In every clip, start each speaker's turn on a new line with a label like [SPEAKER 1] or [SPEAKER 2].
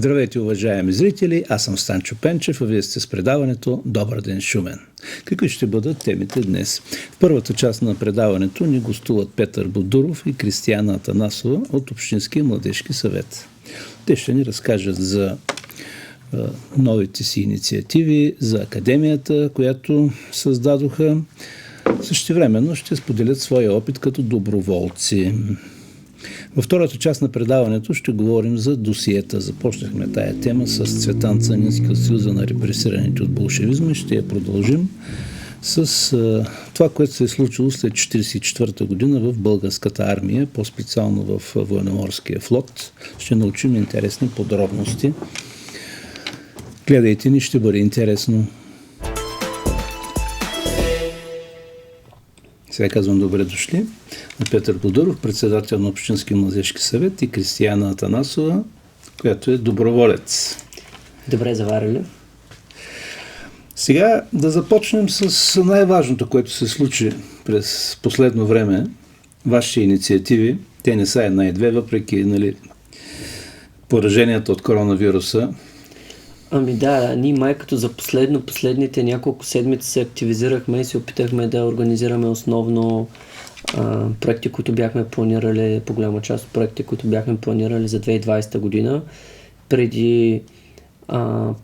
[SPEAKER 1] Здравейте, уважаеми зрители! Аз съм Станчо Пенчев, а вие сте с предаването Добър ден, Шумен. Какви ще бъдат темите днес? В първата част на предаването ни гостуват Петър Бодуров и Кристияна Атанасова от Общинския младежки съвет. Те ще ни разкажат за новите си инициативи, за академията, която създадоха. Същевременно ще споделят своя опит като доброволци. Във втората част на предаването ще говорим за досиета. Започнахме тая тема с Цветан Цанински от Съюза на репресираните от болшевизма и ще я продължим с това, което се е случило след 1944 година в българската армия, по-специално в военноморския флот. Ще научим интересни подробности. Гледайте ни, ще бъде интересно. Сега казвам добре дошли на Петър Бодуров, председател на Общински младежки съвет, и Кристияна Атанасова, която е доброволец.
[SPEAKER 2] Добре заварили.
[SPEAKER 1] Сега да започнем с най-важното, което се случи през последно време. Вашите инициативи, те не са една и две, въпреки пораженията от коронавируса.
[SPEAKER 2] Ами да, ние май като за последните няколко седмици се активизирахме и се опитахме да организираме основно проекти, които бяхме планирали, по голяма част от проекти, които бяхме планирали за 2020 година. Преди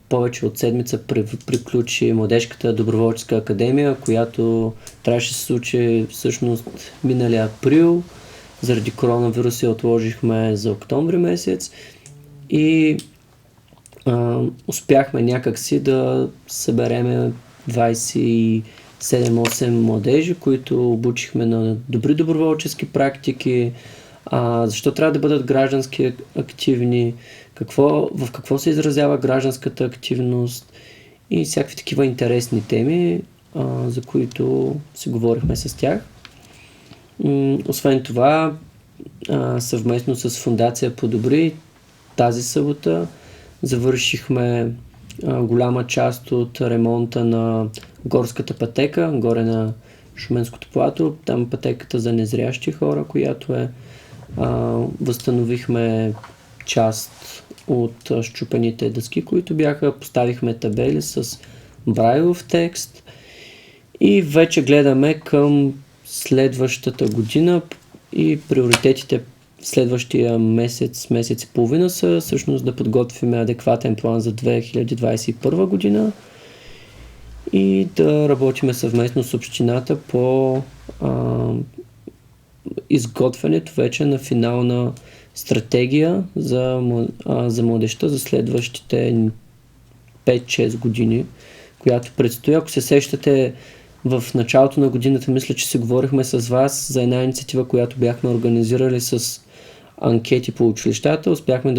[SPEAKER 2] повече от седмица приключи Младежката доброволческа академия, която трябваше да се случи всъщност миналия април. Заради коронавируса я отложихме за октомври месец и успяхме някакси да събереме 27-8 младежи, които обучихме на добри доброволчески практики, защо трябва да бъдат граждански активни, в какво се изразява гражданската активност и всякакви такива интересни теми, за които си говорихме с тях. Освен това, съвместно с Фондация Подобри, тази събота завършихме голяма част от ремонта на горската пътека, горе на Шуменското плато, там пътеката за незрящи хора, която възстановихме част от счупените дъски, които бяха, поставихме табели с брайлов текст и вече гледаме към следващата година и приоритетите следващия месец и половина са всъщност да подготвим адекватен план за 2021 година и да работим съвместно с общината по изготвянето вече на финална стратегия за младежта за следващите 5-6 години, която предстои. Ако се сещате, в началото на годината мисля, че се говорихме с вас за една инициатива, която бяхме организирали с анкети по училищата. Успяхме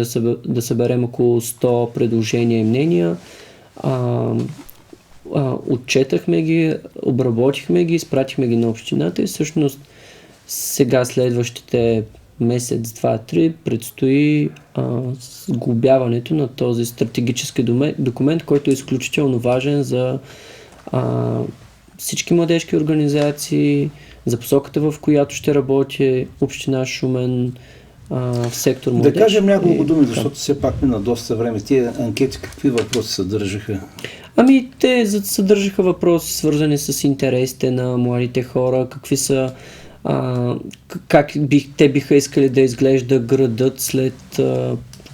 [SPEAKER 2] да съберем около 100 предложения и мнения. Отчетахме ги, обработихме ги, изпратихме ги на общината и всъщност сега следващите месец, 2-3 предстои сглобяването на този стратегически документ, който е изключително важен за всички младежки организации, за посоката, в която ще работи община Шумен, в сектор младеж.
[SPEAKER 1] Да кажем няколко думи, защото все пак мина доста време. Тия анкети какви въпроси съдържаха?
[SPEAKER 2] Ами те съдържаха въпроси, свързани с интересите на младите хора, какви са как те биха искали да изглежда градът след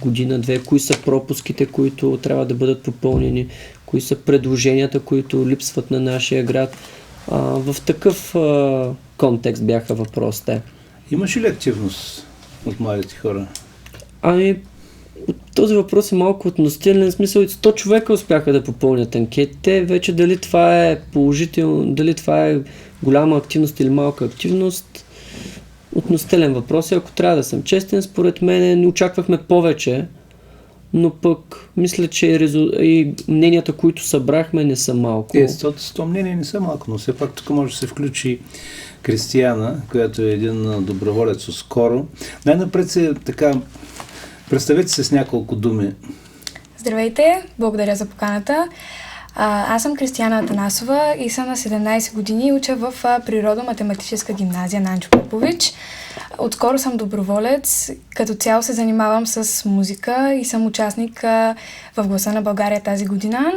[SPEAKER 2] година-две, кои са пропуските, които трябва да бъдат попълнени, кои са предложенията, които липсват на нашия град. В такъв контекст бяха въпросите.
[SPEAKER 1] Имаше ли активност от младите хора?
[SPEAKER 2] Ами, този въпрос е малко относителен, в смисъл 100 човека успяха да попълнят анкетите. Вече дали това е положително, дали това е голяма активност или малка активност, относителен въпрос. Ако трябва да съм честен, според мен не очаквахме повече, но пък мисля, че и мненията, които събрахме, не са малко.
[SPEAKER 1] 100 мнения не са малко, но все пак тук може да се включи Кристияна, която е един доброволец скоро. Най-напред се така, представете се с няколко думи.
[SPEAKER 3] Здравейте, благодаря за поканата. Аз съм Кристияна Атанасова и съм на 17 години и уча в Природо-математическа гимназия Нанчо Попович. Отскоро съм доброволец, като цяло се занимавам с музика и съм участник в Гласа на България тази година.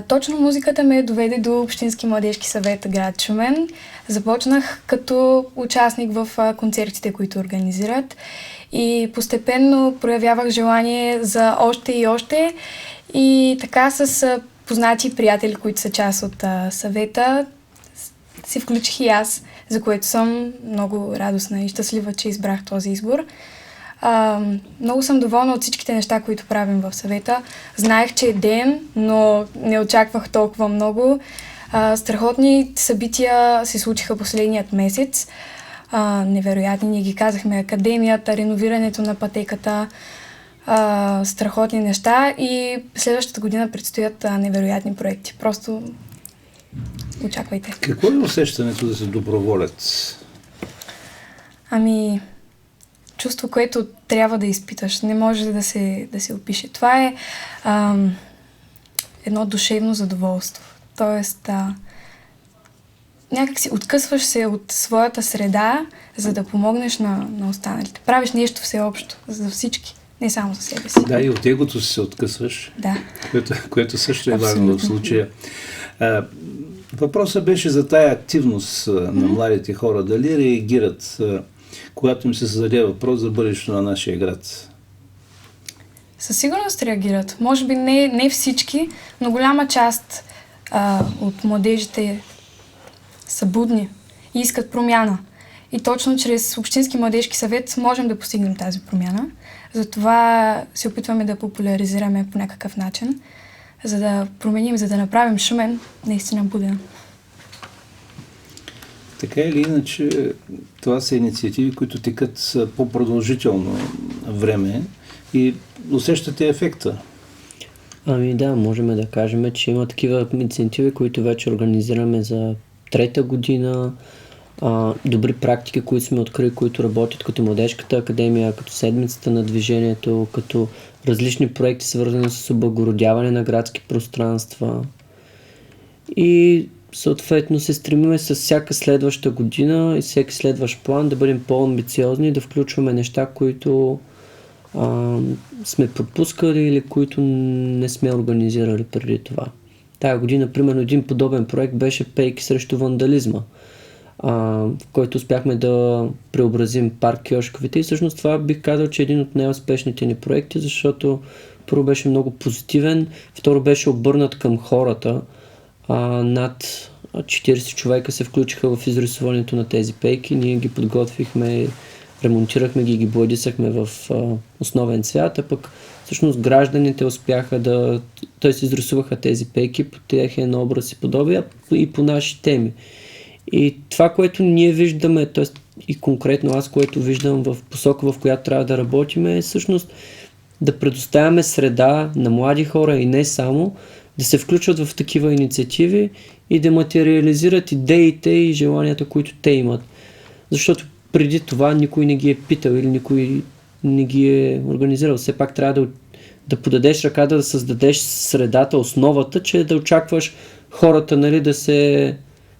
[SPEAKER 3] Точно музиката ме доведе до Общински младежки съвет град Шумен. Започнах като участник в концертите, които организират и постепенно проявявах желание за още и още и така с познати приятели, които са част от съвета, се включих и аз, за което съм много радостна и щастлива, че избрах този избор. Много съм доволна от всичките неща, които правим в съвета. Знаех, че е ден, но не очаквах толкова много. Страхотни събития се случиха последният месец. Невероятни, ние ги казахме, академията, реновирането на пътеката, страхотни неща и следващата година предстоят невероятни проекти. Просто очаквайте.
[SPEAKER 1] Какво е усещането да си доброволец?
[SPEAKER 3] Чувство, което трябва да изпиташ. Не може да се опише. Това е едно душевно задоволство. Тоест, някак си откъсваш се от своята среда, за да помогнеш на останалите. Правиш нещо всеобщо за всички, не само за себе си.
[SPEAKER 1] Да, и от егото си се откъсваш,
[SPEAKER 3] да.
[SPEAKER 1] което също е важно в случая. Въпросът беше за тая активност на младите хора. Дали реагират, когато им се зададе въпрос за бъдещето на нашия град?
[SPEAKER 3] Със сигурност реагират. Може би не всички, но голяма част от младежите са будни и искат промяна. И точно чрез Общински младежки съвет можем да постигнем тази промяна. Затова се опитваме да популяризираме по някакъв начин, за да променим, за да направим Шумен наистина буден.
[SPEAKER 1] Така или иначе, това са инициативи, които текат по-продължително време и усещате ефекта.
[SPEAKER 2] Да, можем да кажем, че има такива инициативи, които вече организираме за трета година. Добри практики, които сме открили, които работят като Младежката академия, като Седмицата на движението, като различни проекти, свързани с облагородяване на градски пространства. И съответно се стремиме с всяка следваща година и всеки следващ план да бъдем по-амбициозни, да включваме неща, които сме пропускали или които не сме организирали преди това. Тая година, примерно, един подобен проект беше пейки срещу вандализма, в който успяхме да преобразим парк Кьошковите и всъщност това бих казал, че е един от най-успешните ни проекти, защото първо беше много позитивен, второ беше обърнат към хората. Над 40 човека се включиха в изрисуването на тези пейки, ние ги подготвихме, ремонтирахме ги, ги бладисахме в основен цвят, а пък всъщност гражданите успяха т.е. изрисуваха тези пейки по техен образ и подобие и по наши теми. И това, което ние виждаме, т.е. и конкретно аз, което виждам в посока, в която трябва да работим, е всъщност да предоставяме среда на млади хора и не само, да се включват в такива инициативи и да материализират идеите и желанията, които те имат. Защото преди това никой не ги е питал или никой не ги е организирал. Все пак трябва да подадеш ръка, да създадеш средата, основата, че да очакваш хората, нали, да се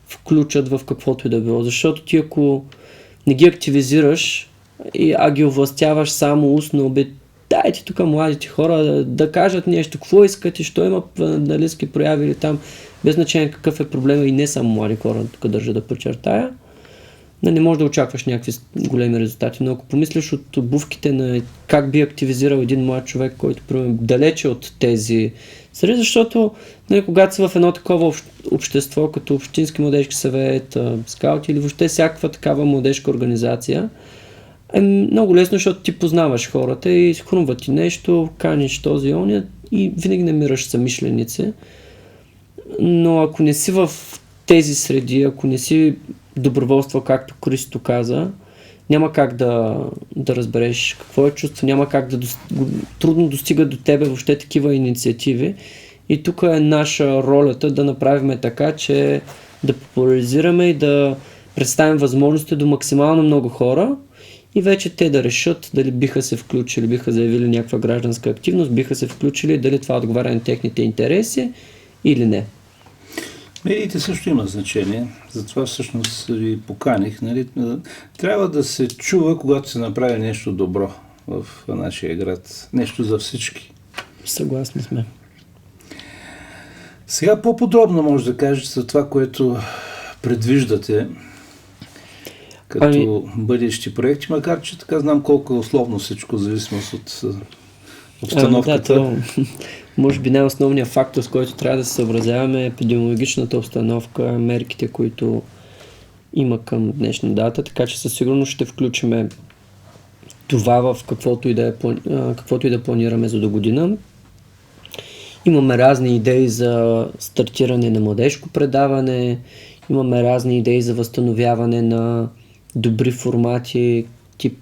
[SPEAKER 2] включат в каквото и да било. Защото ти ако не ги активизираш, а ги овластяваш само устно, дайте тук младите хора да кажат нещо, какво искат и що има вандалистки прояви или там, без значение какъв е проблема и не само млади хора, тук държа да подчертая, не можеш да очакваш някакви големи резултати. Но ако помислиш от обувките на как би активизирал един млад човек, който примерно далече от тези среди, защото когато си в едно такова общество, като Общински младежки съвет, скаути или въобще всякаква такава младежка организация, е много лесно, защото ти познаваш хората и хрумва ти нещо, каниш този оня и винаги намираш съмишленици. Но ако не си в тези среди, ако не си доброволство, както Кристо каза, няма как да разбереш какво е чувство, няма как трудно достига до тебе въобще такива инициативи. И тук е наша ролята да направим така, че да популяризираме и да представим възможности до максимално много хора и вече те да решат дали биха се включили, биха заявили някаква гражданска активност, биха се включили, дали това отговаря на техните интереси или не.
[SPEAKER 1] Медиите също има значение, затова всъщност ви поканих. Нали? Трябва да се чува, когато се направи нещо добро в нашия град. Нещо за всички.
[SPEAKER 2] Съгласни сме.
[SPEAKER 1] Сега по-подробно може да кажете за това, което предвиждате като бъдещи проекти, макар че така знам колко е условно всичко, в зависимост от обстановката.
[SPEAKER 2] Да, може би най-основният фактор, с който трябва да се съобразяваме, е епидемиологичната обстановка, мерките, които има към днешна дата, така че със сигурност ще включиме това в каквото и да планираме за до година. Имаме разни идеи за стартиране на младежко предаване, имаме разни идеи за възстановяване на добри формати, тип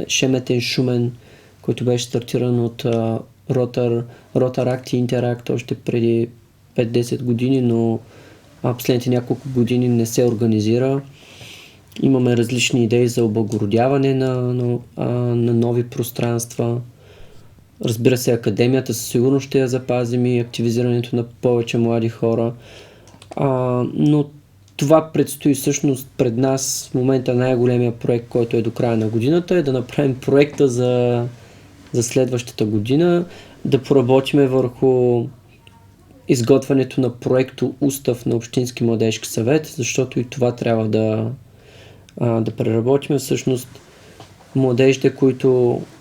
[SPEAKER 2] Шеметен Шумен, който беше стартиран от Ротаракт и Интеракт още преди 5-10 години, но последните няколко години не се организира. Имаме различни идеи за облагородяване на нови пространства. Разбира се, академията със сигурност ще я запазим и активизирането на повече млади хора. Но това предстои всъщност пред нас в момента най-големия проект, който е до края на годината, е да направим проекта за следващата година, да поработиме върху изготвянето на проекто устав на Общински младежки съвет, защото и това трябва да преработиме. Всъщност младежите,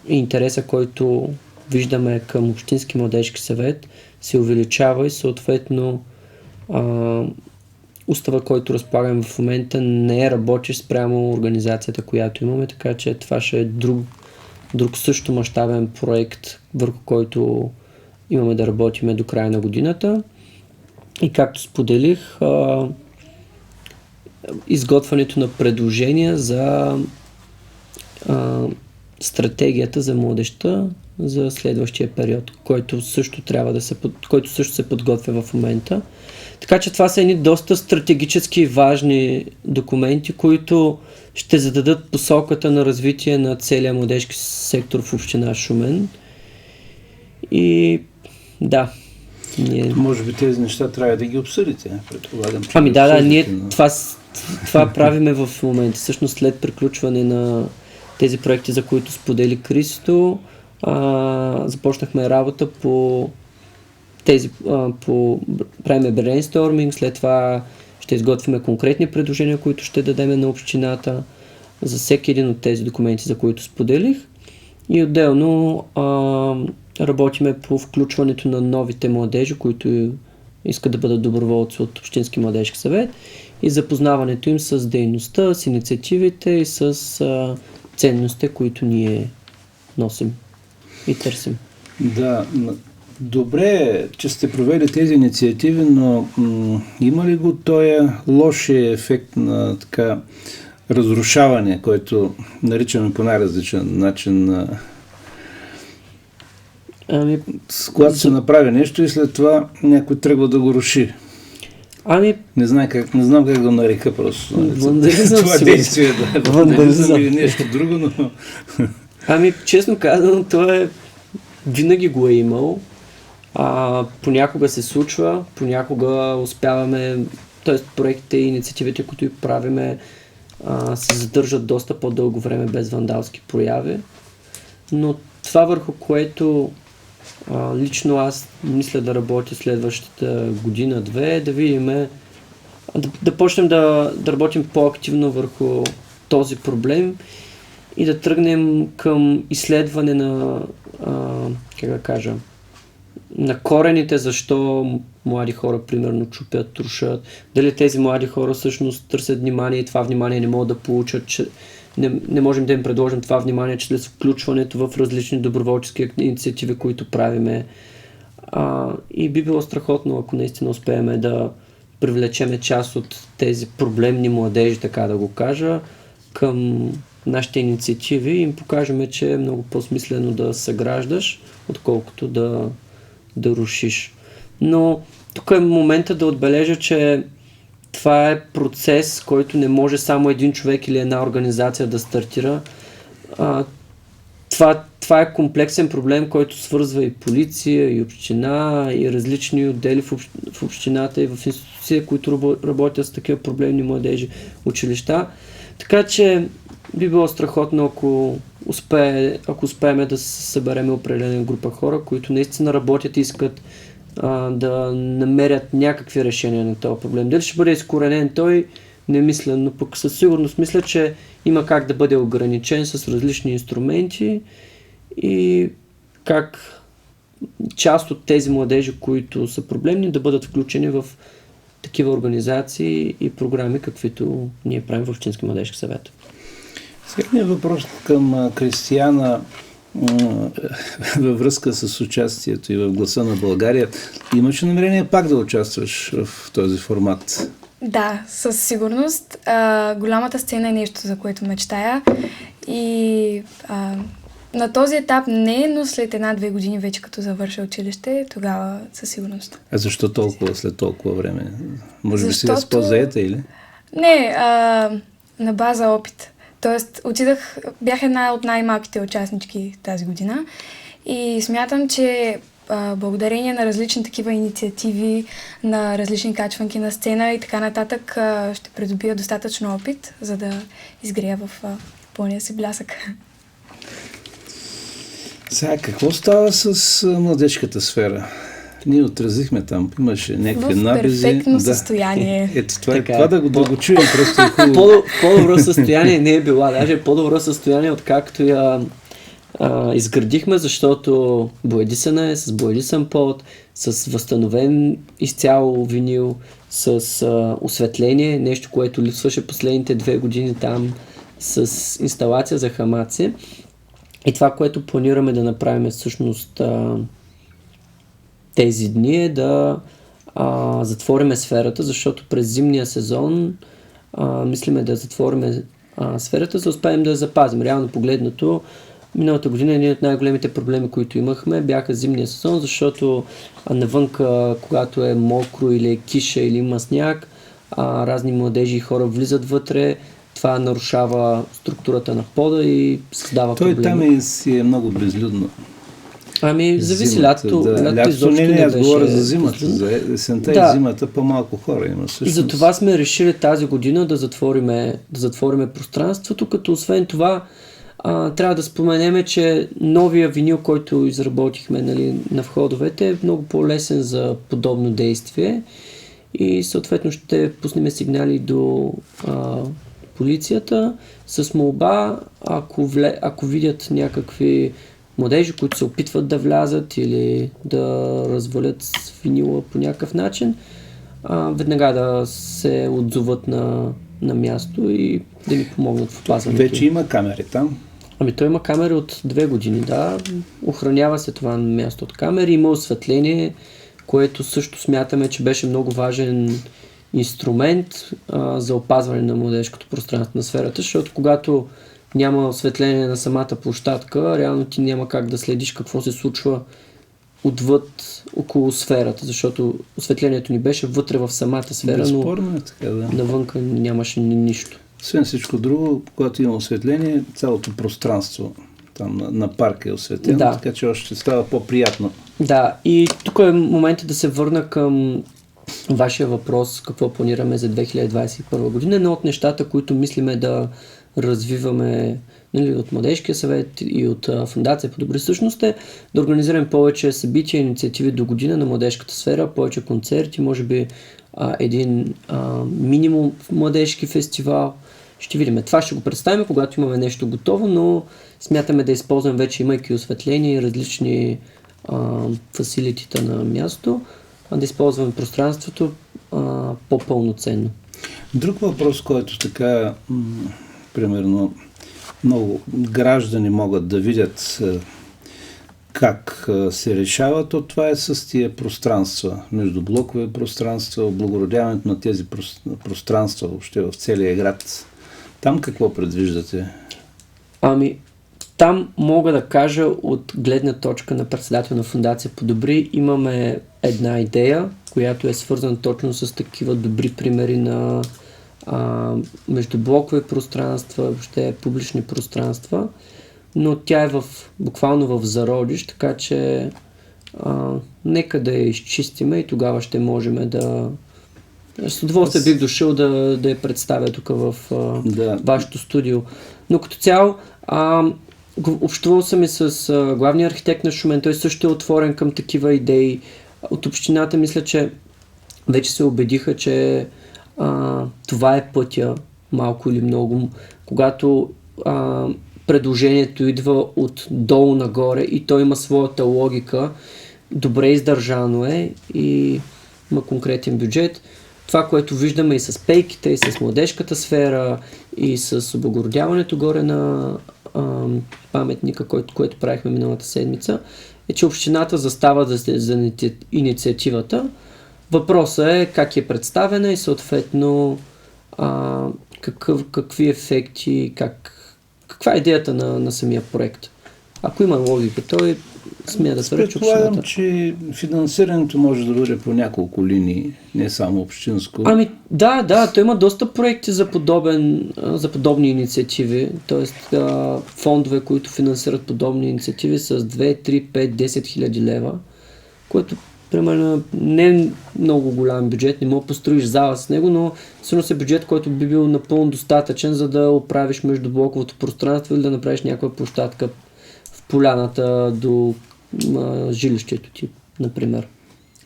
[SPEAKER 2] интереса, който виждаме към Общински младежки съвет, се увеличава и съответно устава, който разполагаме в момента, не е работещ спрямо организацията, която имаме, така че това ще е друг също мащабен проект, върху който имаме да работиме до края на годината. И както споделих, изготвянето на предложения за стратегията за младежта за следващия период, който също се подготвя в момента. Така че това са едни доста стратегически важни документи, които ще зададат посоката на развитие на целия младежки сектор в община Шумен. И да.
[SPEAKER 1] Може би тези неща трябва да ги обсъдите. Предполагам, че
[SPEAKER 2] ние това правиме в момента. Всъщност след приключване на тези проекти, за които сподели Кристо, започнахме работа правиме брейнсторминг, след това ще изготвим конкретни предложения, които ще дадем на общината за всеки един от тези документи, за които споделих. И отделно работиме по включването на новите младежи, които искат да бъдат доброволци от Общински младежки съвет и запознаването им с дейността, с инициативите и с ценностите, които ние носим и търсим.
[SPEAKER 1] Да, добре е, че сте провели тези инициативи, но има ли го този лошия ефект на така разрушаване, който наричаме по най-различен начин когато се направи нещо и след това някой тръгва да го руши. Не знам как да го нарека просто. Това действие да вандализъм или нещо друго, но...
[SPEAKER 2] Честно казано, това винаги го е имало. Понякога се случва, понякога успяваме, т.е. проектите и инициативите, които правиме, се задържат доста по-дълго време без вандалски прояви. Но това, върху което лично аз мисля да работя следващата година-две, да видим, да почнем да работим по-активно върху този проблем и да тръгнем към изследване на на корените, защо млади хора примерно чупят, рушат, дали тези млади хора всъщност търсят внимание и това внимание не могат да получат, че не можем да им предложим това внимание чрез включването в различни доброволчески инициативи, които правиме. И би било страхотно, ако наистина успеем да привлечеме част от тези проблемни младежи, така да го кажа, към нашите инициативи и им покажем, че е много по-смислено да съграждаш, отколкото да рушиш. Но тук е момента да отбележа, че това е процес, който не може само един човек или една организация да стартира. това е комплексен проблем, който свързва и полиция, и община, и различни отдели в общината и в институции, които работят с такива проблемни младежи, училища. Така че би било страхотно, ако успеем да съберем определена група хора, които наистина работят и искат да намерят някакви решения на този проблем. Дали ще бъде изкоренен той, не мисля, но пък със сигурност мисля, че има как да бъде ограничен с различни инструменти и как част от тези младежи, които са проблемни, да бъдат включени в такива организации и програми, каквито ние правим в Общински младежки съвет.
[SPEAKER 1] Следният въпрос към Кристияна във връзка с участието и в Гласа на България. Имаш ли намерение пак да участваш в този формат?
[SPEAKER 3] Да, със сигурност. Голямата сцена е нещо, за което мечтая. И на този етап не, но след 1-2 години вече като завърша училище, тогава със сигурност.
[SPEAKER 1] А защо толкова след толкова време? Може би сега си по-заета или?
[SPEAKER 3] Не, на база опит. Тоест, бях една от най-малките участнички тази година и смятам, че благодарение на различни такива инициативи, на различни качванки на сцена и така нататък, ще придобия достатъчно опит, за да изгрея в пълния си блясък. Сега,
[SPEAKER 1] какво става с младежката сфера? Ние отразихме там, имаше някакви набези.
[SPEAKER 3] В перфектно състояние.
[SPEAKER 1] Ето това да го чуем просто е хубаво.
[SPEAKER 2] По-добро състояние не е била, даже по-добро състояние, откакто я изградихме, защото боядисана е с боядисан под, с възстановен изцяло винил, с осветление, нещо, което липсваше последните 2 години там, с инсталация за хамаци. И това, което планираме да направим всъщност тези дни е да затвориме сферата, защото през зимния сезон мислиме да затвориме сферата, за да успеем да я запазим. Реално погледнато, миналата година един от най-големите проблеми, които имахме, бяха зимния сезон, защото навънка, когато е мокро или е киша или има сняг, разни младежи и хора влизат вътре, това нарушава структурата на пода и създава проблеми.
[SPEAKER 1] Той там си е много безлюдно.
[SPEAKER 2] Зависи, лятото изобщо не беше.
[SPEAKER 1] Аз говоря за зимата, за есента и зимата по-малко хора има всъщност.
[SPEAKER 2] Затова сме решили тази година да затвориме пространството, като освен това трябва да споменеме, че новия винил, който изработихме на входовете, е много по-лесен за подобно действие и съответно ще пуснем сигнали до полицията с молба, ако видят някакви младежи, които се опитват да влязат или да развалят винила по някакъв начин, веднага да се отзоват на място и да ни помогнат в опазването.
[SPEAKER 1] Вече има камери там?
[SPEAKER 2] Той има камери от 2 години, да. Охранява се това място от камери, има осветление, което също смятаме, че беше много важен инструмент за опазване на младежкото пространство на сферата, защото когато няма осветление на самата площадка, реално ти няма как да следиш какво се случва отвъд около сферата, защото осветлението ни беше вътре в самата сфера,
[SPEAKER 1] безспорно е така, да.
[SPEAKER 2] Навънка нямаше нищо.
[SPEAKER 1] Освен всичко друго, когато има осветление, цялото пространство там на парка е осветлено, така че още става по-приятно.
[SPEAKER 2] Да, и тук е момента да се върна към вашия въпрос, какво планираме за 2021 година. Едно от нещата, които мислиме да развиваме от Младежкия съвет и от Фондация по добри същност е да организираме повече събития и инициативи до година на младежката сфера, повече концерти, може би един минимум младежки фестивал. Ще видим. Това ще го представим, когато имаме нещо готово, но смятаме да използваме вече, имайки осветление и различни фасилитита на място, да използваме пространството по-пълноценно.
[SPEAKER 1] Друг въпрос, който така примерно много граждани могат да видят как се решава, то това е с тия пространства, междублокови пространства, облагородяването на тези пространства въобще в целия град. Там какво предвиждате?
[SPEAKER 2] Там мога да кажа от гледна точка на председател на Фондация по добри, имаме една идея, която е свързана точно с такива добри примери на междублокови пространства, въобще публични пространства, но тя е буквално в зародиш, така че нека да я изчистиме и тогава ще можем да... С удоволствие бих дошъл да я представя тук в вашето студио. Но като цяло, общувал съм и с главния архитект на Шумен, той също е отворен към такива идеи. От общината мисля, че вече се убедиха, че това е пътя, малко или много. Когато предложението идва от долу нагоре и той има своята логика, добре издържано е и има конкретен бюджет. Това, което виждаме и с пейките, и с младежката сфера, и с облагородяването горе на паметника, което правихме миналата седмица, е, че общината застава за инициативата. Въпросът е как е представена и съответно какви ефекти, каква е идеята на самия проект. Ако има логика, той смея да твърди, че общината.
[SPEAKER 1] Предполагам, че финансирането може да бъде по няколко линии, не само общинско.
[SPEAKER 2] Да, той има доста проекти за подобни инициативи, т.е. фондове, които финансират подобни инициативи с 2, 3, 5, 10 хиляди лева, което примерно не е много голям бюджет, не мога да построиш зала с него, но всъщност е бюджет, който би бил напълно достатъчен, за да оправиш междублоковото пространство или да направиш някаква площадка в поляната до жилището ти, например.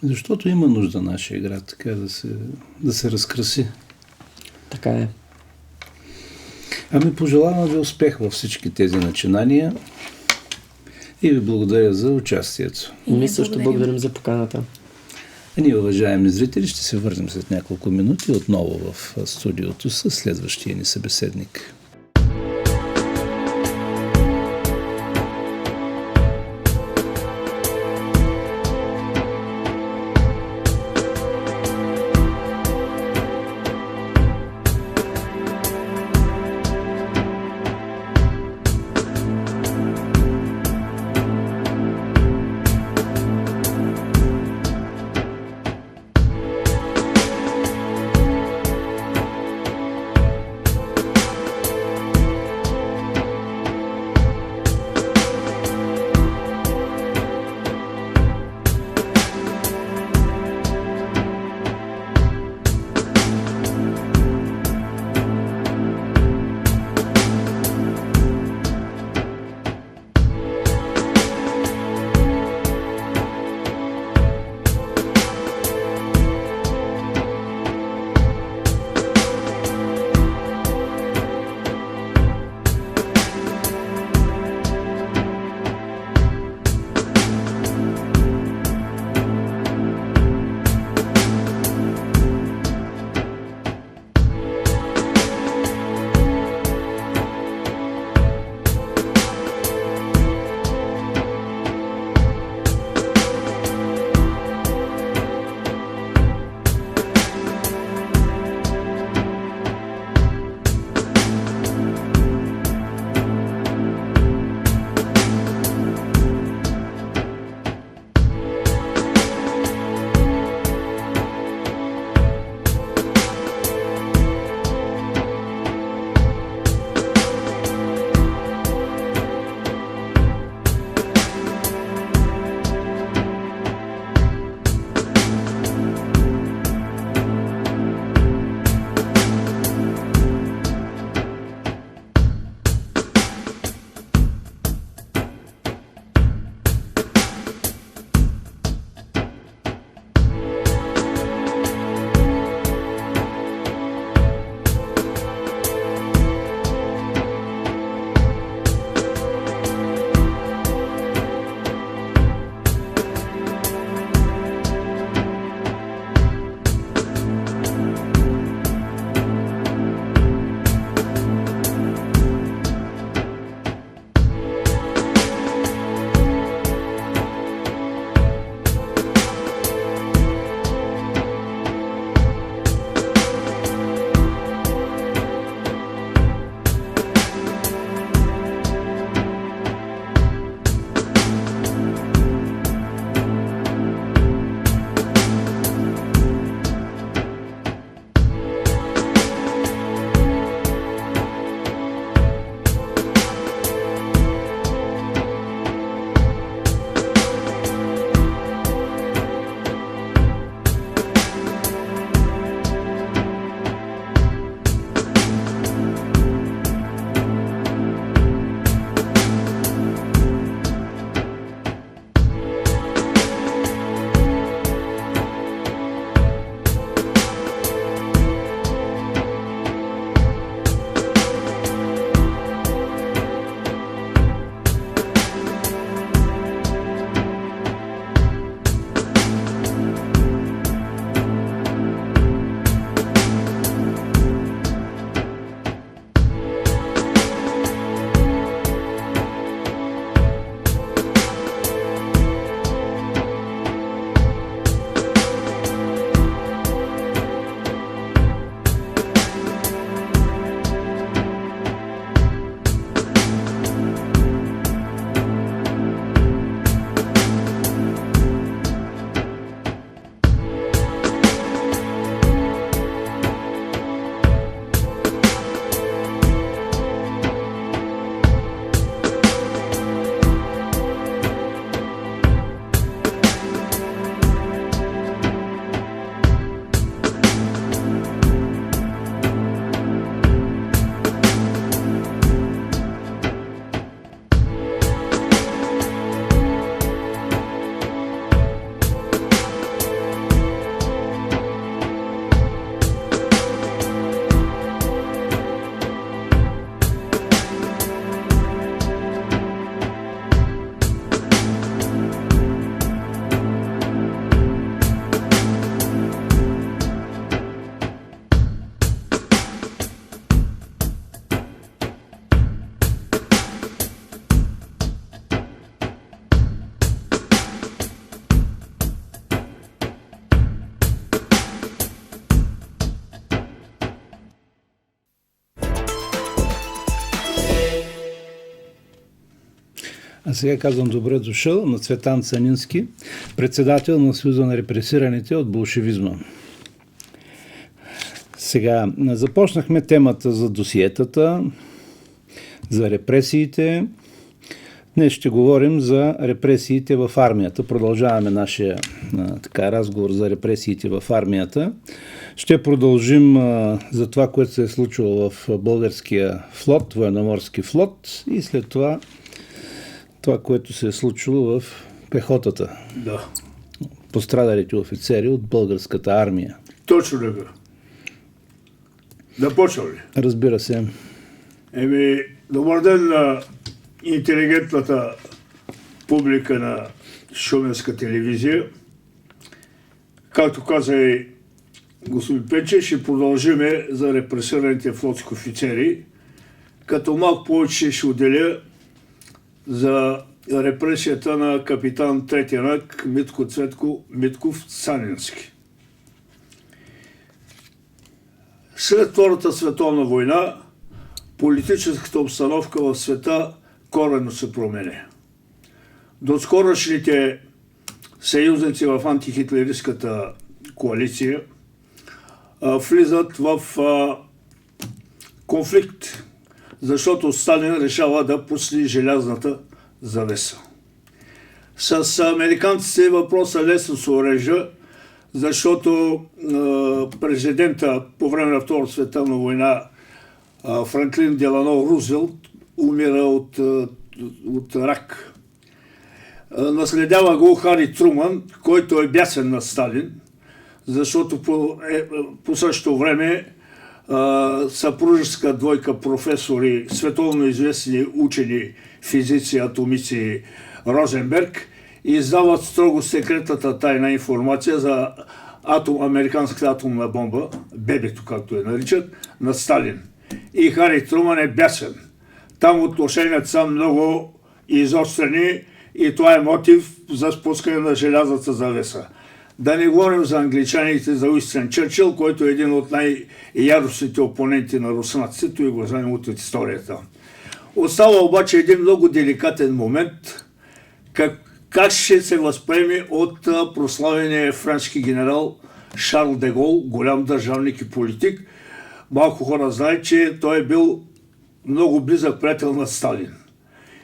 [SPEAKER 1] Защото има нужда нашия град, така да се разкраси.
[SPEAKER 2] Така е.
[SPEAKER 1] Пожелавам ви успех във всички тези начинания и ви благодаря за участието.
[SPEAKER 2] Ние също благодарим за поканата.
[SPEAKER 1] Ние, уважаеми зрители, ще се върнем след няколко минути отново в студиото с следващия ни събеседник. А сега казвам добре дошъл на Цветан Цанински, председател на Съюза на репресираните от болшевизма. Сега започнахме темата за досиетата, за репресиите. Днес ще говорим за репресиите в армията. Продължаваме нашия разговор за репресиите в армията. Ще продължим за това, което се е случило в българския флот, военноморски флот, и след това, което се е случило в пехотата.
[SPEAKER 4] Да.
[SPEAKER 1] Пострадалите офицери от българската армия.
[SPEAKER 4] Точно така. Да почва ли?
[SPEAKER 1] Разбира се.
[SPEAKER 4] Добър ден на интелигентната публика на Шуменска телевизия. Както каза и господин Пече, ще продължиме за репресираните флотски офицери, като малко повече ще отделя за репресията на капитан трети ранг Митко Цветко Митков Цанински. След Втората световна война политическата обстановка в света коренно се променя. Доскорошните съюзници в антихитлеристската коалиция влизат в конфликт, защото Сталин решава да пусне желязната завеса. С американците въпросът лесно се урежда, защото президента по време на Втората световна война Франклин Делано Рузвелт умира от рак. Наследява го Хари Труман, който е бясен на Сталин, защото по същото време съпружеска двойка професори, световно известни учени, физици, атомици Розенберг, издават строго секретната тайна информация за американската атомна бомба, бебето, както я наричат, на Сталин. И Хари Труман е бясен. Там отношенията са много изострени и това е мотив за спускане на желязната завеса. Да не говорим за англичаните, за Уинстън Чърчил, който е един от най-яростните опоненти на руснаците, той го знаем от историята. Остава обаче един много деликатен момент, как ще се възприеме от прославения френски генерал Шарл де Гол, голям държавник и политик. Малко хора знаят, че той е бил много близък приятел на Сталин.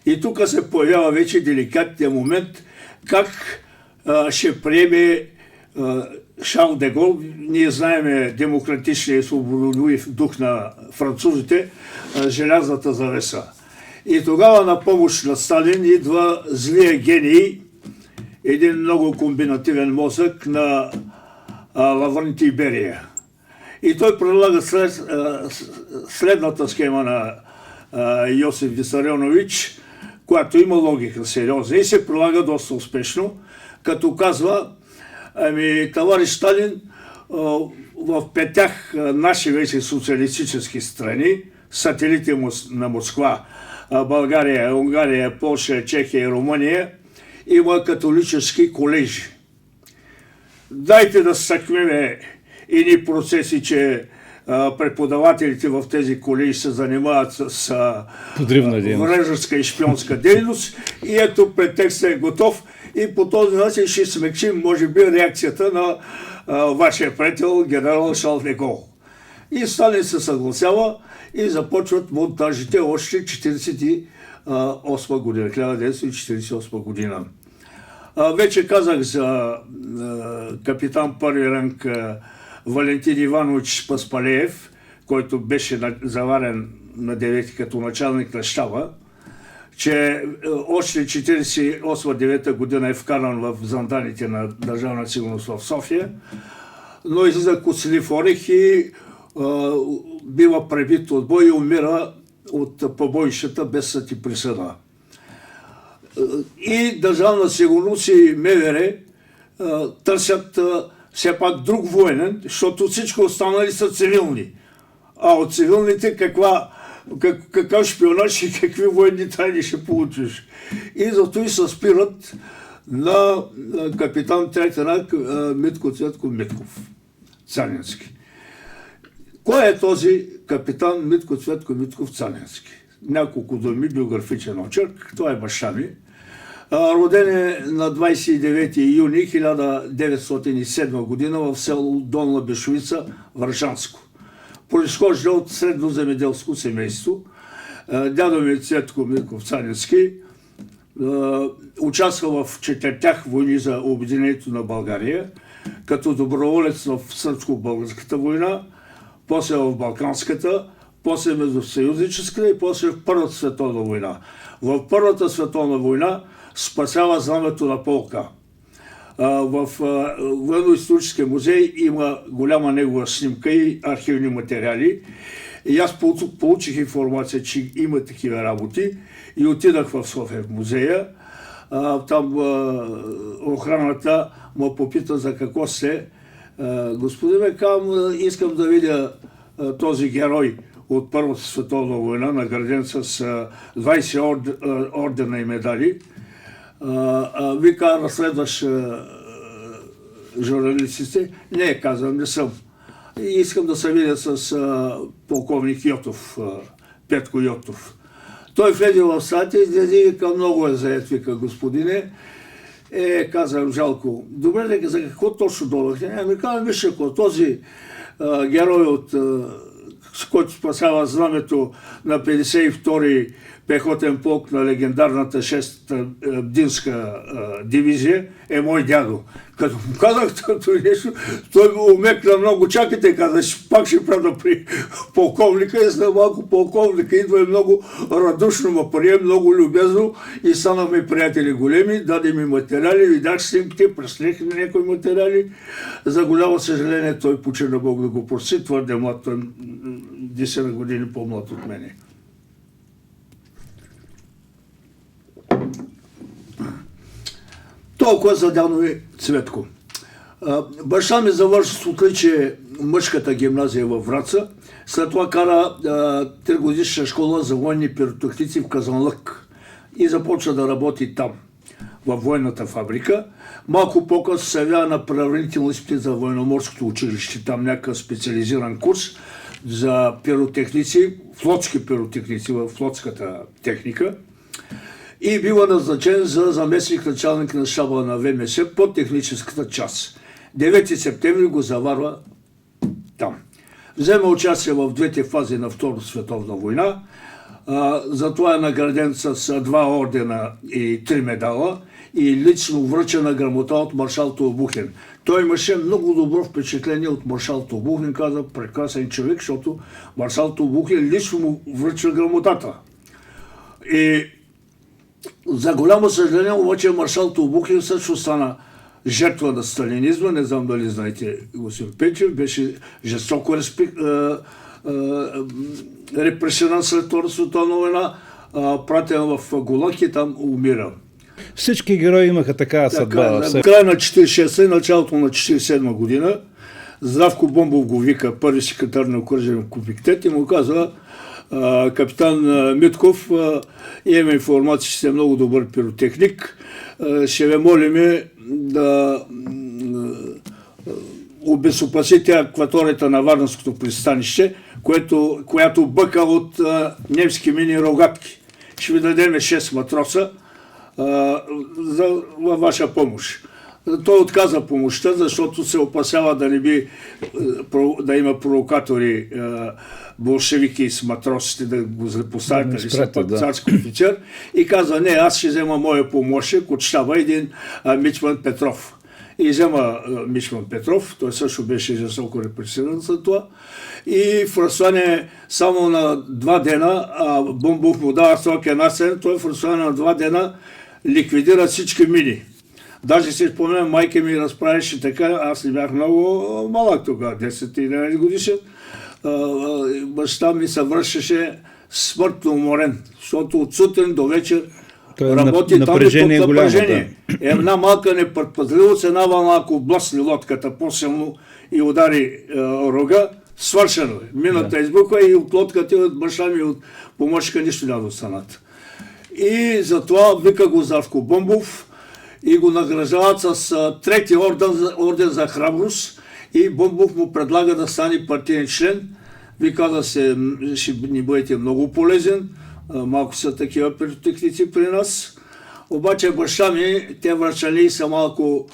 [SPEAKER 4] И тук се появява вече деликатният момент, как ще приеме Шарл де Гол. Ние знаеме демократичния и свободолюбив дух на французите, желязната завеса. И тогава на помощ на Сталин идва злия гений, един много комбинативен мозък на Лаврентий Берия. И той предлага следната схема на Йосиф Висарионович, която има логика сериозна и се прилага доста успешно, като казва, товарищ Сталин, в петях наши вече социалистически страни, сателити на Москва, България, Унгария, Полша, Чехия и Румъния, има католически колежи. Дайте да съкмеме едни процеси, че преподавателите в тези колежи се занимават с вражеска и шпионска дейност и ето претекстът е готов и по този начин ще смекчим, може би, реакцията на вашия приятел генерал Шарл де Гол. И Сталин се съгласява и започват монтажите още 1948 година, 1948 година. Вече казах за капитан първи ранг Валентин Иванович Паспалеев, който беше заварен на 9 като началник на щаба, че още 1948-1949 година е вкаран в занданите на Държавна сигурност в София, но излиза коцелив орех и бива пребит от бой и умира от побоищата без съд и присъда. И Държавна сигурност и МВР търсят все пак друг военен, защото всичко останали са цивилни. А от цивилните какъв шпионаж и какви военни тайни ще получиш. И зато и се спират на капитан трети ранг Митко Цветко Митков Цанински. Кой е този капитан Митко Цветко Митков Цанински? Няколко думи, биографичен очерк. Това е баща ми. Роден е на 29 юни 1907 година в село Долна Бешовица, Вършанско. Произхожда от средноземеделско семейство. Дядо ми е Цветко Мирков Цаневски. Участва в 4 войни за обединението на България, като доброволец в Сръбско-българската война, после в Балканската, после Междусъюзническата и после в Първата световна война. В Първата световна война спасява знамето на полка. В Военно-историческия музей има голяма негова снимка и архивни материали. И аз получих информация, че има такива работи и отидах в София в музея. Там охраната ме попита за какво сте. Господин Мекам, искам да видя този герой от Първата световна война, награден с 20 ордена и медали. Вика, разследваш журналистите? Не, казвам, не съм. И искам да се видя с полковник Йотов, Петко Йотов. Той влезе в стаята и излезе и вика, много е заед, вика, господине. Казвам, жалко. Добре, за какво точно дойдохте? Ами казвам, виж, ако този герой, с който спасява знамето на 52-ри пехотен полк на легендарната 6-та Бдинска дивизия, е мой дядо. Като му казах това нещо, той го умекна много. Чакайте, каза, пак ще прада при полковника. И след малко полковника идва и много радушно ме прие, много любезно и станахме приятели големи, даде ми материали, видях снимките, преслех на някои материали. За голямо съжаление той почина, Бог да го прости, твърде млад, той 10 години по-млад от мене. Толкова за дядо ми Цветко. Баща ми завърши с отличие мъжката гимназия във Враца. След това кара 3-годишна школа за военни пиротехници в Казанлък и започва да работи там, във военната фабрика. Малко по-късно се явява на правилителни изпити за военноморското училище, там някакъв специализиран курс за пиротехници, флотски пиротехници в флотската техника. И бива назначен за заместник началник на щаба на ВМС по техническата част. 9 септември го заварва там. Взема участие в двете фази на Втората световна война. Затова е награден с 2 ордена и 3 медала и лично връчена грамота от маршал Толбухен. Той имаше много добро впечатление от маршал Толбухен, каза прекрасен човек, защото маршал Толбухен лично му връча грамотата. И за голямо съжаление, обаче маршал Толбухен също стана жертва на сталинизма. Не знам дали знаете, господин Печев, беше жестоко репресиран след Втората световна война, пратен в ГУЛАГ и там умира.
[SPEAKER 1] Всички герои имаха такава съдба.
[SPEAKER 4] В края на 46-та и началото на 47 година Здравко Бомбов го вика, първи секретар на окръжен комитет, и му казва: капитан Митков, имаме информация, че сте много добър пиротехник. Ще ви молим да обезопасите акваторията на Варненското пристанище, която бъка от немски мини рогатки. Ще ви дадем 6 матроса във ваша помощ. Той отказа помощта, защото се опасява да има провокатори болшевики с матросите да го поставят, нали са пък царски офицер, и каза: не, аз ще взема моя помощник от щаба, един Мичман Петров. И взема Мичман Петров, той също беше жестоко репресиран за това. И в разстояние само на 2 дена, Бомбов му дава срок една седмица, той в разстояние на 2 дена ликвидира всички мини. Даже си спомням, майка ми разправяше така, аз не бях много малък тогава, 10-11 годишен. Баща ми се връщаше смъртно уморен, защото от сутрин до вечер работи там и под напрежение. Една малка непредпазливост, една вълна, ако блъсне лодката по-силно и удари рога, свършено е. Мината избухва и от лодката и от баща ми, от помощника нищо няма да останат. И затова вика го Здравко Бомбов и го награждават с 3-ти орден за храброст, и Бомбов му предлага да стане партиен член. Ви каза се, ще ни бъдете много полезен. Малко са такива пиротехници при нас. Обаче баща ми, те врачали са малко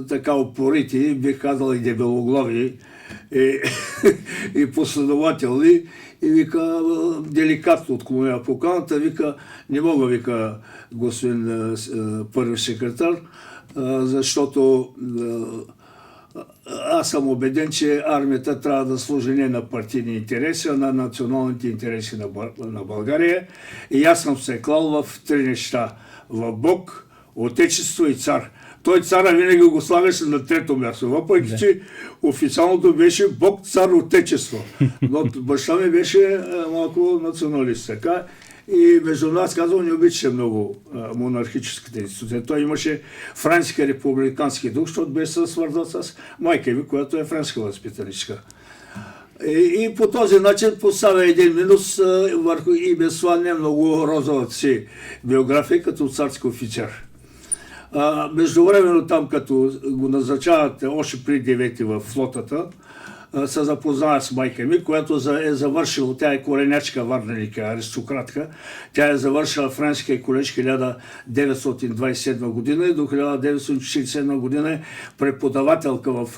[SPEAKER 4] така упорити, бих казал и дебелоглави и последователни. И вика, деликатно отклоня поканата, вика, не мога, вика, господин първи секретар, защото аз съм убеден, че армията трябва да служи не на партийни интереси, а на националните интереси на България. И аз съм се клал в три неща. В Бог, Отечество и цар. Той цара винаги го слагаше на трето място, въпреки че официалното беше Бог, цар, Отечество. Но баща ми беше малко националист. Така. И между нас, казвам, не обичаше много монархическата институция. Той имаше френски републикански дух, защото беше свързан с майка ми, която е френска възпитаничка. И по този начин поставя един минус върху и без това не много розовата си биография като царски офицер. Междувременно там, като го назначават още при 9 в флотата, се запознава с майка ми, която е завършила, тя е коренячка варненика, аристократка. Тя е завършила Френския колеж 1927 година и до 1947 година е преподавателка в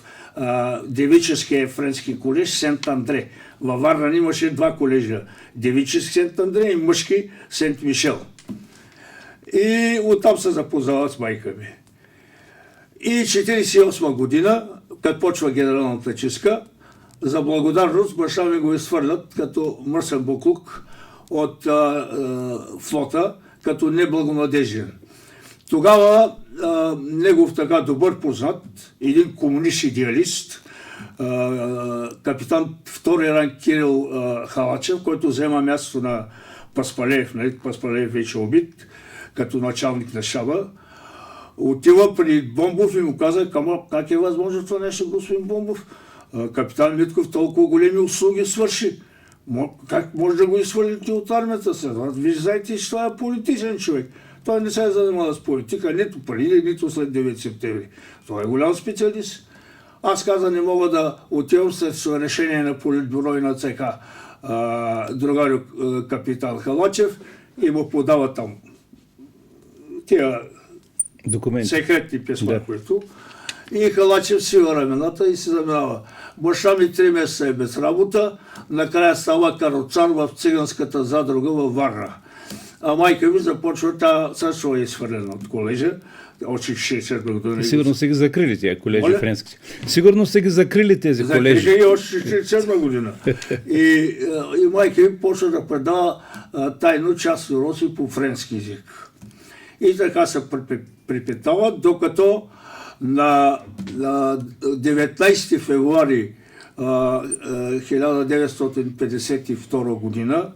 [SPEAKER 4] девическия френски колеж Сент-Андре. Във Варна имаше два колежа. Девически Сент-Андре и мъжки Сент-Мишел. И оттам се запознава с майка ми. И 1948 година, като почва генералната чистка, за благодарност баща ми го изхвърлят като мръсен буклук от флота, като неблагонадежден. Тогава негов така добър познат, един комунист-идеалист, капитан втори ранг Кирил Халачев, който взема мястото на Паспалеев, нали? Паспалеев вече убит, като началник на щаба, отива при Бомбов и му каза, как е възможно това нещо, господин Бомбов? Капитан Митков толкова големи услуги свърши. Как може да го изхвърлите от армията се? Вие знаете, че това е политичен човек. Той не се занимава с политика, нито преди, нито след 9 септември. Той е голям специалист. Аз каза, не мога да отивам след решение на Политбюро и на ЦК другарю капитан Халачев и му подава там тия
[SPEAKER 1] документи,
[SPEAKER 4] секретни писма, които. И Халачев свива рамената и се заминава. Баща ми 3 месеца е без работа, накрая става кароцар в циганската задруга във Варна. А майка ми започва, тя също е изхвърлена от колежа, още 60 години.
[SPEAKER 1] Сигурно са ги закрили тия колежи френски. Сигурно са ги закрили тези колежи.
[SPEAKER 4] Закрили и още 67 година. И майка ми почва да предава тайно частни уроци по френски език. И така се припитават, докато на 19 февруари 1952 година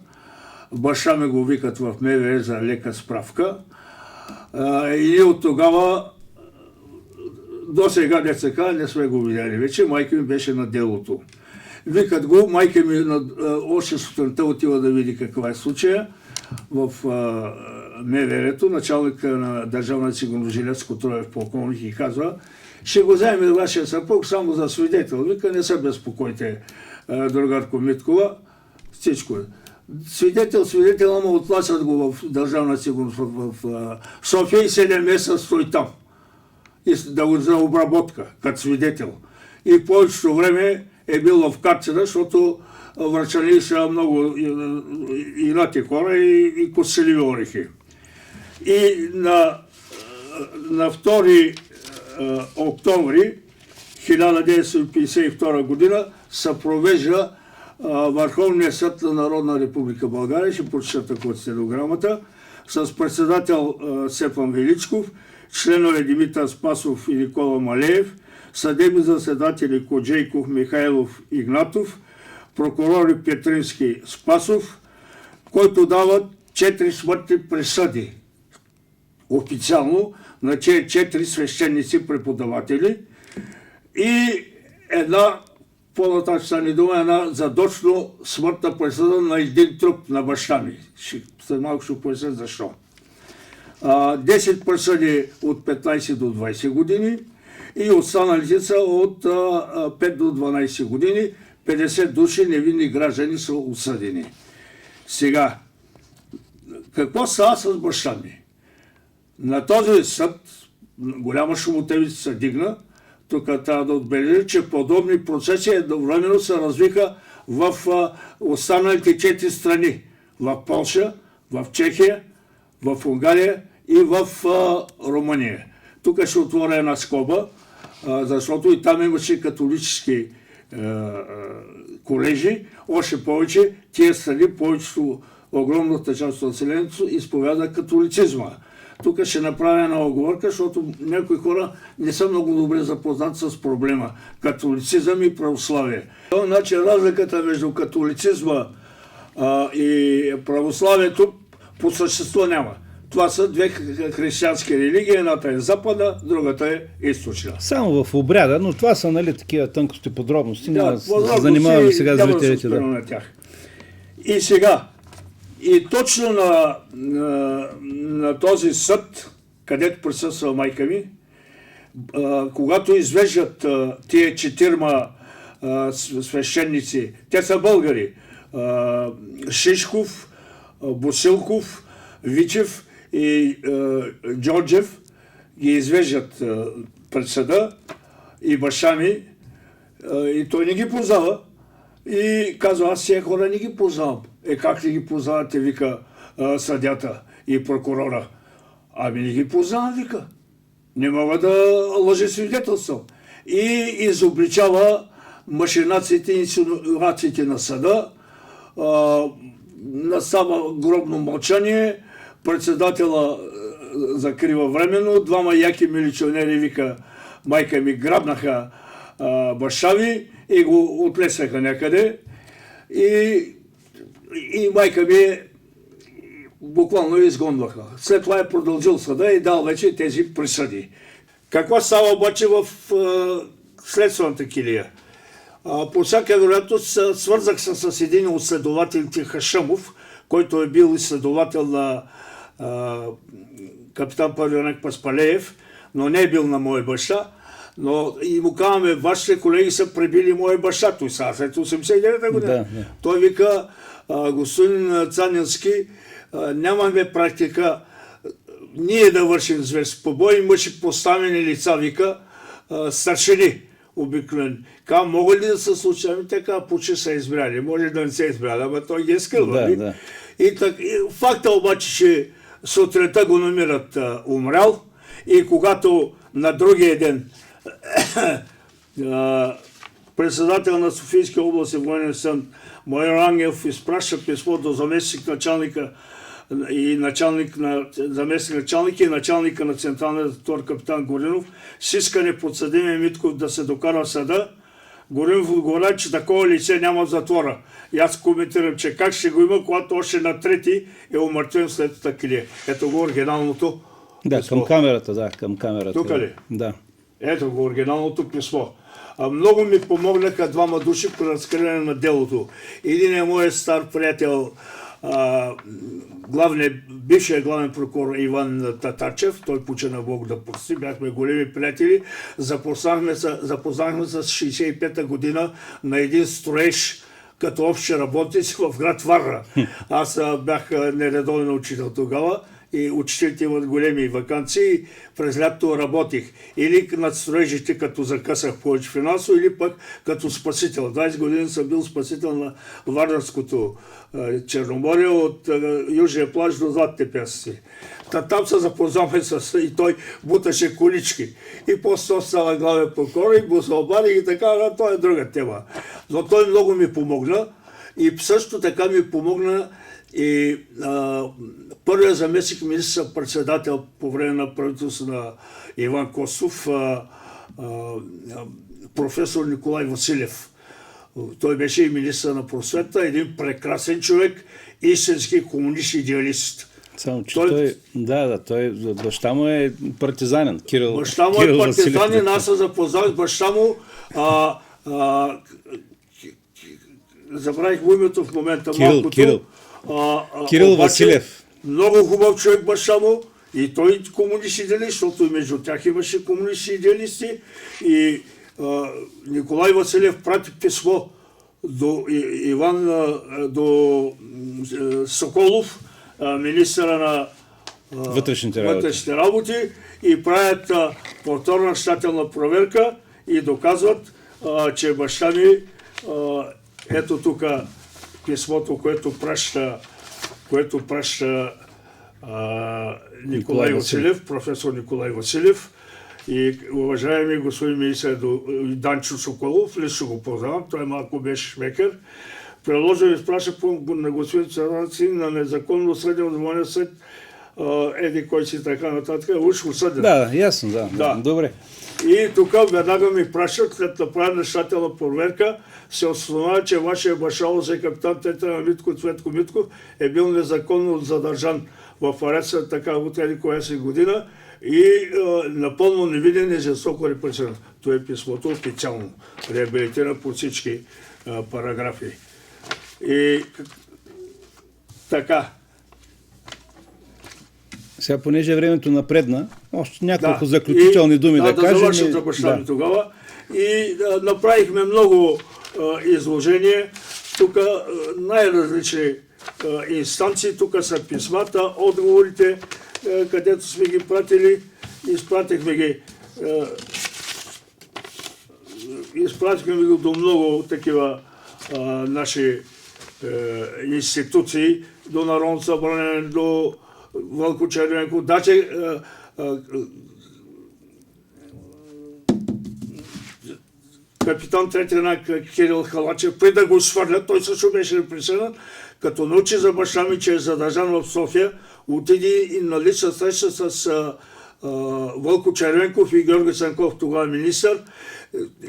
[SPEAKER 4] баща ми го викат в МВР за лека справка и от тогава до сега не сме го видяли вече. Майка ми беше на делото. Викат го, майка ми още сутринта отива да види каква е случая в МВР-то, началника на Държавна сигурност Жилецко Троев полковник и казва, ще го вземе вашия съпруг само за свидетел. Вика, не се безпокойте, другарко Миткова, всичко е. Свидетел, ама отласят го в Държавна сигурност в София и 7 месеца стои там. И да го за обработка, като свидетел. И повечето време е бил в карцера, защото врачани са много инати хора и коселиви орехи. И на 2 октомври 1952 година се провежда Върховния съд на Народна република България, ще прочета от стенограмата, с председател Стефан Величков, членове Димитър Спасов и Никола Малеев, съдебни заседатели Коджейков, Михайлов, Игнатов, прокурори Петрински, Спасов, който дават 4 смъртни присъди официално на 4 свещеници преподаватели и една по-нататъчна ни дума, една задочно смъртна присъда на един труп на баща ми. След малко ще поясня защо. 10 присъди от 15 до 20 години и останалите са от 5 до 12 години. 50 души невинни граждани са осъдени. Сега, какво става с баща ми? На този съд голяма шумотевица се дигна. Тук трябва да отбележа, че подобни процеси едновременно се развиха в останалите 4 страни. В Полша, в Чехия, в Унгария и в Румъния. Тук ще отворя една скоба, защото и там имаше католически колежи. Още повече, тия страни, повечето, огромната част от населението изповяда католицизма. Тук ще направя една оговорка, защото някои хора не са много добре запознати с проблема католицизъм и православие. Значи разликата между католицизма и православието по същество няма. Това са две християнски религии, едната е западна, другата е източна.
[SPEAKER 1] Само в обряда, но това са, нали, такива тънкости, подробности. Няма да се
[SPEAKER 4] занимаваме
[SPEAKER 1] сега зрителите.
[SPEAKER 4] На тях. И сега, и точно на този съд, където присъства майка ми, когато извеждат тия 4 свещеници, те са българи, Шишков, Босилков, Вичев и Джорджев, ги извеждат пред съда и баща ми, и той не ги познава. И казва, аз тия хора не ги познавам. Как ли ги познавате, вика съдята и прокурора. Ами не ги познавам, вика. Не мога да лъжесвидетелствам. И изобличава машинациите и инсинуациите на съда. Настава гробно мълчание. Председателя закрива временно. 2 яки милиционери, вика, майка ми, грабнаха баща ми и го отлесаха някъде. И майка ми буквално изгонваха. След това е продължил съда и дал вече тези присъди. Какво става обаче в следствената килия? По всяка вероятност свързах се с един от следователите, Хашъмов, който е бил изследовател на капитан Павел Паспалеев, но не е бил на мой баща. Но и му казваме, вашите колеги са пребили моя баща, той са след 89-та година. Да. Той вика, господин Цанински, нямаме практика ние да вършим зверски побой, имаше поставени лица, вика, старшини обикновени. Могат ли да се случайно така, почти са избрали? Може да не се избрали, ама той ги е скълва. Да. И факта обаче, че сутринта го намират умрял и когато на другия ден председател на Софийския областен военен съд Майор Ангелов изпраща писмо до заместник-началника и заместник-началника и началника на Централния затвор капитан Горинов с искане подсъдимия Митков да се докара в съда. Горинов отговаря, че такова лице няма в затвора. И аз коментирам, че как ще го има, когато още на 3 е умъртвен след такива. Ето го оригиналното
[SPEAKER 1] писмо. Към камерата, към камерата.
[SPEAKER 4] Тук ли?
[SPEAKER 1] Да.
[SPEAKER 4] Ето го оригиналното писмо. Много ми помогнаха 2 души при разкриване на делото. Един е моят стар приятел, бившият главен прокурор Иван Татарчев, той почина Бог да прости, бяхме големи приятели, запознахме се с 65-та година на един строеж като общи работници в град Варна. Аз бях нередовен учител тогава и учителите имат големи ваканции, през лятото работих. Или над строежите, като закъсах повече финансово, или пък като спасител. 20 години съм бил спасител на Варнарското Черноморие от южния плаж до Златните пясъци. Там се запознахме и той буташе колички. И после става главен прокурор и го се обади и така, това е друга тема. Но той много ми помогна и също така ми помогна и първият заместник министър-председател по време на правителството на Иван Костов, професор Николай Василев. Той беше и министър на просвета, един прекрасен човек, истински комунист-идеалист.
[SPEAKER 1] Само, че той баща му е партизанин.
[SPEAKER 4] Баща му е партизанин, аз се запознах с баща му. Забравих му името в момента малкото.
[SPEAKER 1] Кирил Василев.
[SPEAKER 4] Много хубав човек баща му и той комунист-идеалист, защото и между тях имаше комунисти-идеалисти. И Николай Василев прати писмо до до Соколов, министъра на
[SPEAKER 1] вътрешните
[SPEAKER 4] работи и правят повторна щателна проверка и доказват, че баща ми, ето тук писмото, което праща Николай Василев, професор Николай Василев и уважаеми господин министър Данчо Соколов, лично го познавам, той малко беше шмекер, предложил и изпраща на господин Цараци на незаконно съден от военен съд, еди кой си така нататък, уж осъден.
[SPEAKER 1] Да, ясно, да. Добре.
[SPEAKER 4] И тук веднага ми пращат, след направена щателна проверка, се установява, че вашия баща, капитан Тетяна Митков, Цветко Митков, е бил незаконно задържан в ареста така от еди коя си година и напълно невиден и жестоко репресиран. Това е писмото официално, реабилитирано по всички параграфи. И така.
[SPEAKER 1] Сега, понеже времето напредна, още няколко заключителни думи да кажем.
[SPEAKER 4] Да завършим за баща ми тогава. И направихме много изложения. Тук най-различни инстанции. Тук са писмата, отговорите, където сме ги пратили. Изпратихме ги до много такива наши институции, до Народното събрание, до Вълко Червенко, даже капитан Третина Кирил Халачев, преди да го свърлят, той също беше репресиран, като научи за баща ми, че е задържан в София, отиде и на лична среща с Вълко Червенков и Георги Санков, тогава министър,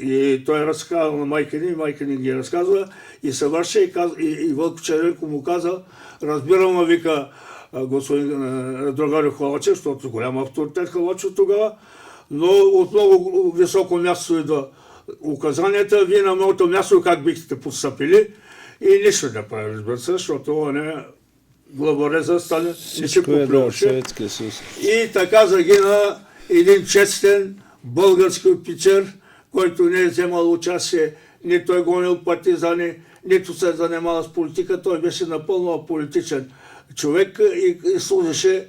[SPEAKER 4] и той разказва на майка ни ги разказва, и се върши и Вълко Червенков му каза, разбирам, вика господин Драгарио Халачев, защото голям авторитет Халачев тогава, но от много високо място идва указанията, вие на моето място как бихте постъпили и нищо не прави, разбира се, защото он е главореза, стане
[SPEAKER 1] Всичко е до Съветския съюз.
[SPEAKER 4] И така загина един честен български офицер, който не е вземал участие, нито е гонил партизани, нито се е занимавал с политика, той беше напълно аполитичен човек и служеше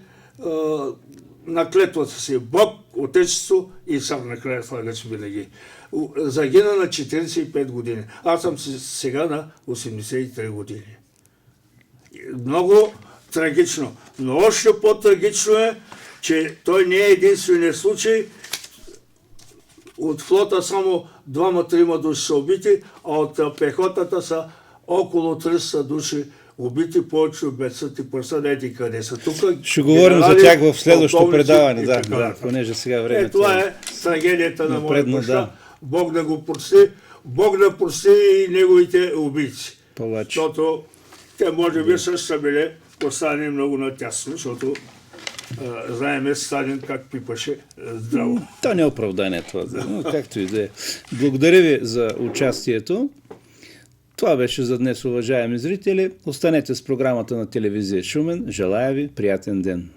[SPEAKER 4] на клетвата си. Бог, Отечество и сам накрая слагаш винаги. Загина на 45 години. Аз съм сега на 83 години. Много трагично. Но още по-трагично е, че той не е единственият случай. От флота само 2-3 души са убити, а от пехотата са около 300 души убити, повече от безсъд и пръсъд, ети къде са тук.
[SPEAKER 1] Ще говорим за тях в следващото предаване, да, понеже сега времето.
[SPEAKER 4] Това е трагедията на моя баща.
[SPEAKER 1] Да.
[SPEAKER 4] Бог да го прости, Бог да прости и неговите убийци.
[SPEAKER 1] Палачи.
[SPEAKER 4] Защото те може би също са били поставени много натясно, защото знаеме Сталин как пипаше здраво.
[SPEAKER 1] То не е оправдание това, но както и да е. Благодаря ви за участието. Това беше за днес, уважаеми зрители. Останете с програмата на телевизия Шумен. Желая ви приятен ден.